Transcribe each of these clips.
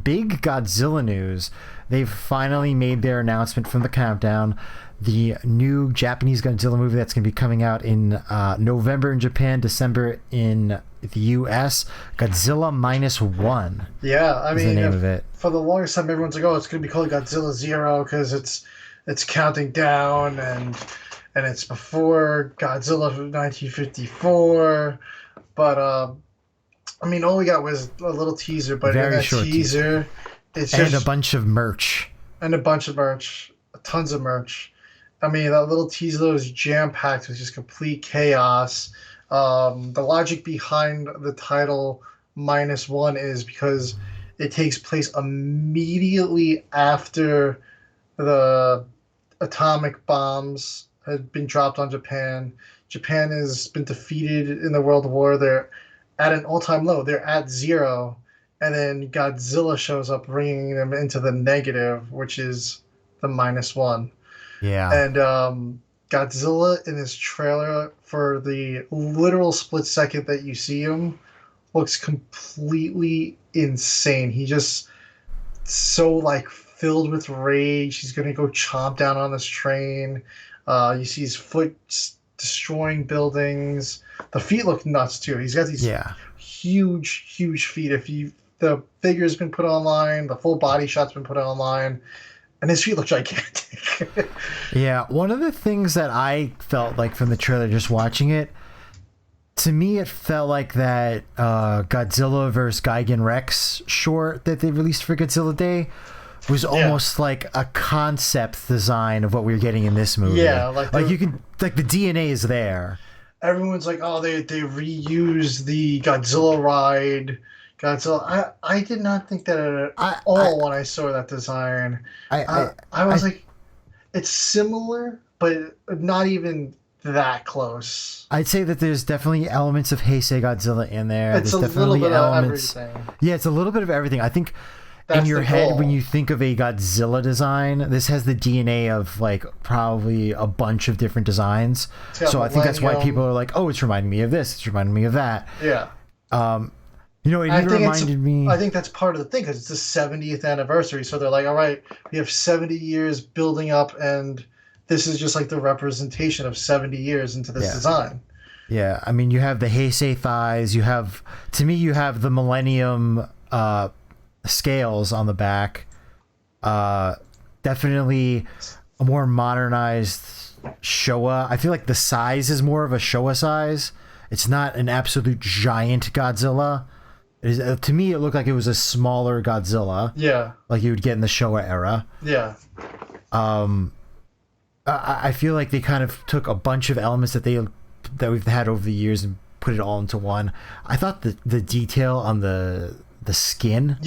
Big Godzilla news. They've finally made their announcement from the countdown. The new Japanese Godzilla movie that's going to be coming out in November in Japan, December in the US. Godzilla Minus One. Yeah, I is mean, the name of it. for the longest time, everyone's like, "Oh, it's going to be called Godzilla Zero because it's counting down and it's before Godzilla from 1954." But I mean, all we got was a little teaser, but in Very that short teaser. teaser, it's And a just bunch of merch. and a bunch of merch, tons of merch. I mean, that little teaser was jam packed with just complete chaos. The logic behind the title minus one is because it takes place immediately after the atomic bombs had been dropped on Japan. Japan has been defeated in the World War. They're at an all-time low. They're at zero. And then Godzilla shows up, bringing them into the negative, which is the minus one. Yeah. And Godzilla in his trailer, for the literal split second that you see him, looks completely insane. He just so like filled with rage. He's gonna go chomp down on this train. You see his foot destroying buildings. The feet look nuts too. He's got these huge feet. The figure's been put online, the full body shot's been put online, and his feet look gigantic. Yeah, one of the things that I felt like from the trailer, just watching it, to me it felt like that Godzilla vs. Gigan Rex short that they released for Godzilla Day was almost like a concept design of what we were getting in this movie. Yeah, like you can, like, the DNA is there. Everyone's like, oh, they reused the Godzilla ride. Godzilla. I did not think that at all when I saw that design. I was like, it's similar, but not even that close. I'd say that there's definitely elements of Heisei Godzilla in there. It's there's a definitely little bit elements. of everything. Yeah, it's a little bit of everything. I think That's in your the head, goal. when you think of a Godzilla design, this has the DNA of like probably a bunch of different designs. So I think that's why people are like, oh, it's reminding me of this. It's reminding me of that. Yeah. You know, it even reminded me. I think that's part of the thing because it's the 70th anniversary. So they're like, all right, we have 70 years building up, and this is just like the representation of 70 years into this design. Yeah, I mean, you have the Heisei thighs. You have, to me, you have the Millennium scales on the back. Definitely a more modernized Showa. I feel like the size is more of a Showa size. It's not an absolute giant Godzilla. To me, it looked like it was a smaller Godzilla. Yeah. Like you would get in the Showa era. Yeah. I feel like they kind of took a bunch of elements that we've had over the years and put it all into one. I thought the detail on the skin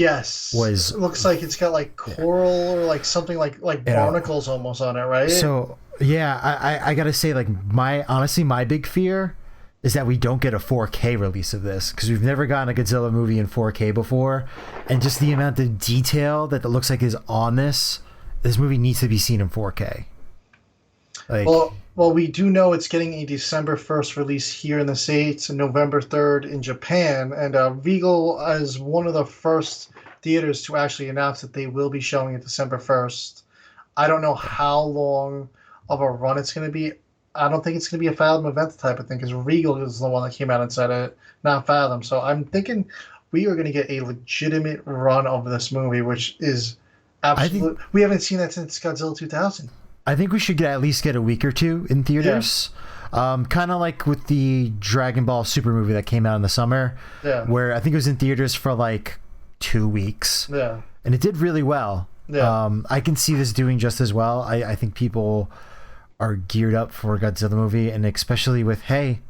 was, it looks like it's got like coral or like something like barnacles almost on it, right? So yeah, I gotta say, like, my big fear is that we don't get a 4K release of this, because we've never gotten a Godzilla movie in 4K before, and just the amount of detail that it looks like is on this movie needs to be seen in 4K. Like, well, we do know it's getting a December 1st release here in the States and November 3rd in Japan, and Regal is one of the first theaters to actually announce that they will be showing it December 1st. I don't know how long of a run it's going to be. I don't think it's going to be a Fathom event type of thing, because Regal is the one that came out and said it, not Fathom. So I'm thinking we are going to get a legitimate run of this movie, which is absolute. We haven't seen that since Godzilla 2000. I think we should at least get a week or two in theaters. Yeah. Kind of like with the Dragon Ball Super movie that came out in the summer, where I think it was in theaters for like 2 weeks. Yeah. And it did really well. Yeah. I can see this doing just as well. I think people are geared up for a Godzilla movie, and especially with, hey,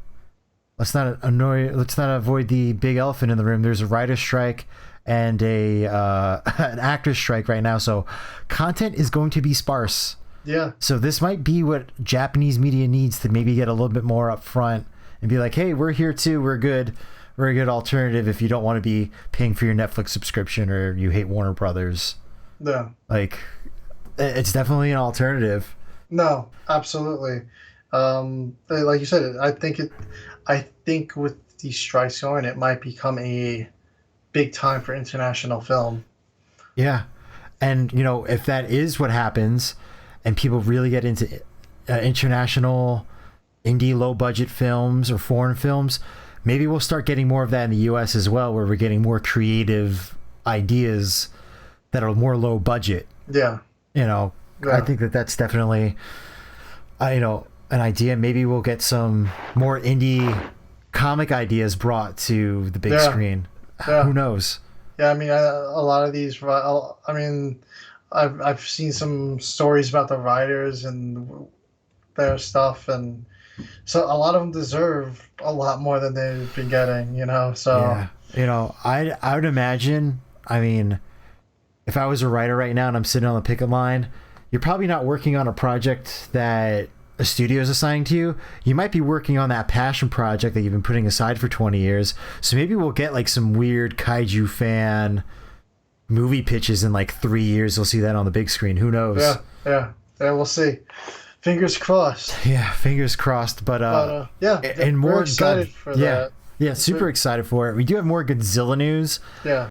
let's not avoid the big elephant in the room. There's a writer's strike and an actor's strike right now, so content is going to be sparse. Yeah. So this might be what Japanese media needs to maybe get a little bit more up front and be like, hey, we're here too. We're good. We're a good alternative if you don't want to be paying for your Netflix subscription or you hate Warner Brothers. Yeah. Like, it's definitely an alternative. No, absolutely. Like you said, I think with these strikes going, it might become a big time for international film. Yeah. And, you know, if that is what happens and people really get into international indie low budget films or foreign films, maybe we'll start getting more of that in the US as well, where we're getting more creative ideas that are more low budget. Yeah. You know, yeah. I think that that's definitely, you know, an idea. Maybe we'll get some more indie comic ideas brought to the big screen. Yeah. Who knows? Yeah, I mean, a lot of these. I mean, I've seen some stories about the writers and their stuff, and so a lot of them deserve a lot more than they've been getting. You know, so yeah. You know, I would imagine. I mean, if I was a writer right now and I'm sitting on the picket line, you're probably not working on a project that a studio is assigning to you. You might be working on that passion project that you've been putting aside for 20 years. So maybe we'll get like some weird kaiju fan movie pitches in like 3 years. We'll see that on the big screen. Who knows? Yeah, we'll see. Fingers crossed. Yeah, fingers crossed. But yeah, and more excited for that. Yeah, super excited for it. We do have more Godzilla news. Yeah.